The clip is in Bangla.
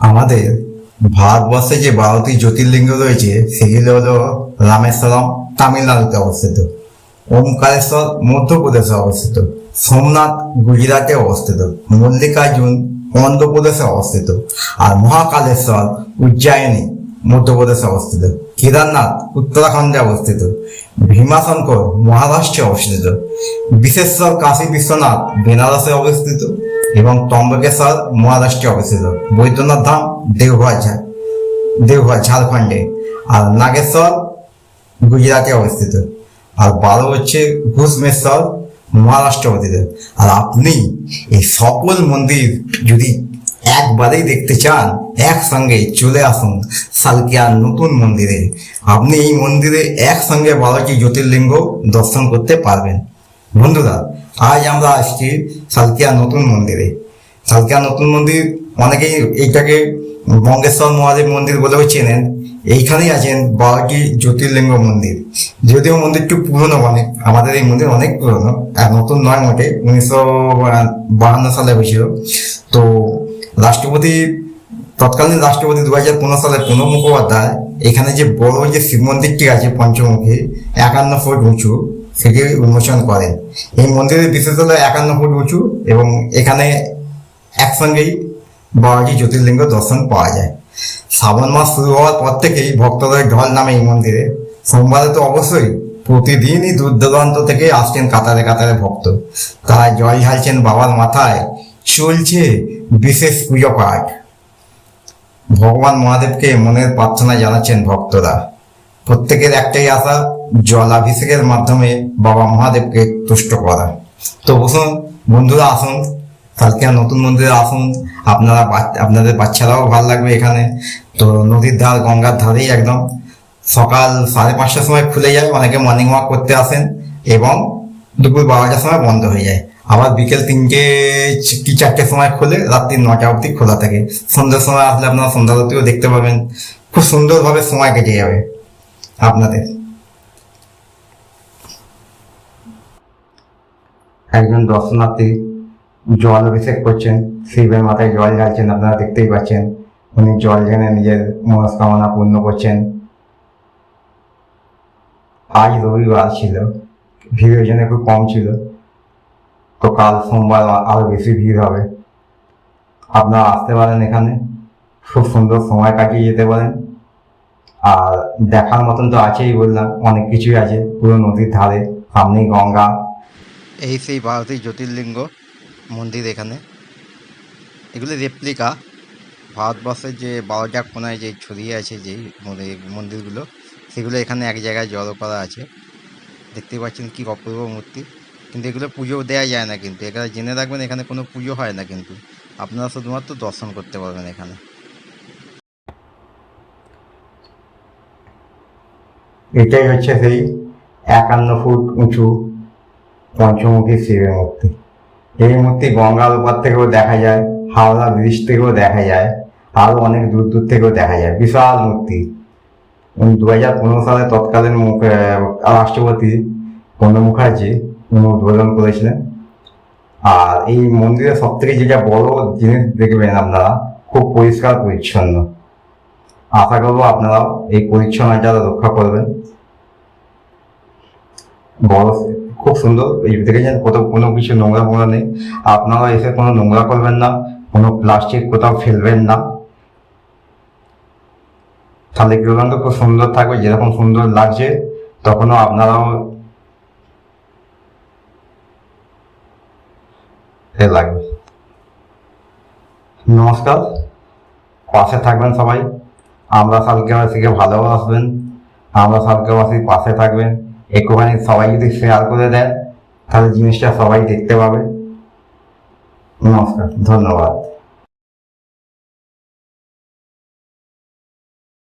আমাদের ভারতবর্ষে যে 12টি জ্যোতির্লিঙ্গ রয়েছে সেগুলো হলো রামেশ্বরম তামিলনাড়ুতে অবস্থিত, ওমকারেশ্বর মধ্যপ্রদেশে অবস্থিত, সোমনাথ গুজরাটে অবস্থিত, মল্লিকার্জুন অন্ধ্রপ্রদেশে অবস্থিত, আর মহাকালেশ্বর উজ্জয়িনী মধ্যপ্রদেশে অবস্থিত, কেদারনাথ উত্তরাখণ্ডে অবস্থিত, ভীমাশঙ্কর মহারাষ্ট্রে অবস্থিত, বিশেশ্বর কাশী বিশ্বনাথ বেনারসে অবস্থিত এবং ত্রম্বকেশ্বর মহারাষ্ট্রে অবস্থিত, বৈদ্যনাথ ধাম দেওঘর ঝাড়খণ্ডে, আর নাগেশ্বর গুজরাটে অবস্থিত, আর 12 হচ্ছে ঘুষমেশ্বর মহারাষ্ট্রে অবস্থিত। আর আপনি এই সকল মন্দির যদি একবারেই দেখতে চান, একসঙ্গে চলে আসুন সালকিয়ার নতুন মন্দিরে। আপনি এই মন্দিরে একসঙ্গে 12টি জ্যোতির্লিঙ্গ দর্শন করতে পারবেন। বন্ধুরা, আজ আমরা আসছি সালকিয়া নতুন মন্দিরে। সালকিয়া নতুন মন্দির অনেকেই এইটাকে বঙ্গেশ্বর মহাদেব মন্দির বলেও চেনেন। এইখানেই আছেন 12টি জ্যোতির্লিঙ্গ মন্দির। যদিও মন্দির একটু পুরনো, অনেক, আমাদের এই মন্দির অনেক পুরনো, আর নতুন নয় মোটে, 1952 সালে হয়েছিল। তো তৎকালীন রাষ্ট্রপতি 2015 সালে প্রণব মুখোপাধ্যায় এখানে যে বড় যে শিব মন্দিরটি আছে পঞ্চমুখী 51 ফুট উঁচু, সেটি উন্মোচন করেন। এই মন্দিরের বিশেষ হলো 51 ফুট উঁচু এবং এখানে একসঙ্গেই 12টি জ্যোতির্লিঙ্গ দর্শন পাওয়া যায়। শ্রাবণ মাস শুরু হওয়ার পর থেকেই ভক্তদের ঢল নামে এই মন্দিরে। সোমবারে তো অবশ্যই, প্রতিদিনই দূর দূরান্ত থেকে আসছেন কাতারে কাতারে ভক্ত। তারা জল ঢালছেন বাবার মাথায়, চলছে বিশেষ পুজো পাঠ। ভগবান মহাদেবকে মনের প্রার্থনা জানাচ্ছেন ভক্তরা। প্রত্যেকের একটাই আশা, জলাভিষেকের মাধ্যমে বাবা মহাদেবকে তুষ্ট করা। তো বসুন বন্ধুরা, আসুন সালকিয়া নতুন মন্দিরে আসুন। আপনাদের বাচ্চারাও ভালো লাগবে এখানে। তো নদীর ধার, গঙ্গার ধারেই একদম। সকাল 5:30টার সময় খুলে যায়, অনেকে মর্নিং ওয়াক করতে আসেন, এবং দুপুর 12টার সময় বন্ধ হয়ে যায়। আবার বিকেল 3টে কি 4টের সময় খুলে রাত্রি 9টা অবধি খোলা থাকে। সন্ধ্যার সময় আসলে আপনারা সন্ধ্যা আরতিও দেখতে পাবেন। খুব সুন্দরভাবে সময় কেটে যাবে আপনাদের। একজন দর্শনার্থী জল অভিষেক করছেন, শিবের মাথায় জল ঢালছেন, আপনারা দেখতেই পাচ্ছেন। উনি জল ঢেলে নিজের মনস্কামনা পূর্ণ করছেন। আজ রবিবার ছিল, ভিড়ের জন্য একটু কম ছিল, তো কাল সোমবার আরো বেশি ভিড় হবে। আপনারা আসতে পারেন এখানে, খুব সুন্দর সময় কাটিয়ে যেতে পারেন। আর দেখার মতন তো আছেই, বললাম অনেক কিছুই আছে। পুরো নদীর ধারে, সামনেই গঙ্গা। এই সেই 12টি জ্যোতির্লিঙ্গ মন্দির এখানে। এগুলি রেপ্লিকা। ভারতবর্ষের যে 12টা কোনায় যে ছড়িয়ে আছে যে মন্দিরগুলো, সেগুলো এখানে এক জায়গায় জড়ো করা আছে। দেখতেই পাচ্ছেন কি অপূর্ব মূর্তি। কিন্তু এগুলো পুজো দেওয়া যায় না, কিন্তু এখানে জেনে রাখবেন, এখানে কোনো পুজো হয় না, কিন্তু আপনারা শুধুমাত্র দর্শন করতে পারবেন এখানে। এটাই হচ্ছে সেই 51 ফুট উঁচু পঞ্চমুখী শিবের মূর্তি। এই মূর্তি গঙ্গার উপর থেকেও দেখা যায়, হাওড়া ব্রিজ থেকেও দেখা যায়, আরো অনেক দূর দূর থেকেও দেখা যায়। বিশাল মূর্তি। 2015 সালে তৎকালীন রাষ্ট্রপতি প্রণব মুখার্জি উনি উদ্বোধন করেছিলেন। আর এই মন্দিরে সব থেকে যেটা বড় জিনিস দেখবেন আপনারা, খুব পরিষ্কার পরিচ্ছন্ন। আশা করবো আপনারাও এই পরিচ্ছন্নতা রক্ষা করবেন। বড়, খুব সুন্দর। এই দেখেছেন কোথাও কোনো কিছু নোংরা ফোংরা নেই। আপনারা এসে কোনো নোংরা করবেন না, কোনো প্লাস্টিক কোথাও ফেলবেন না, তাহলে কিন্তু খুব সুন্দর থাকবে। যেরকম সুন্দর লাগছে তখনও আপনারাও লাগবে। নমস্কার, পাশে থাকবেন সবাই। আমরা সালকিয়াবাসীকে ভালোবাসবেন, আমরা সালকিয়াবাসীর পাশে থাকবেন। একটুখানি সবাই যদি শেয়ার করে দেন, তাহলে জিনিসটা সবাই দেখতে পাবে। নমস্কার, ধন্যবাদ।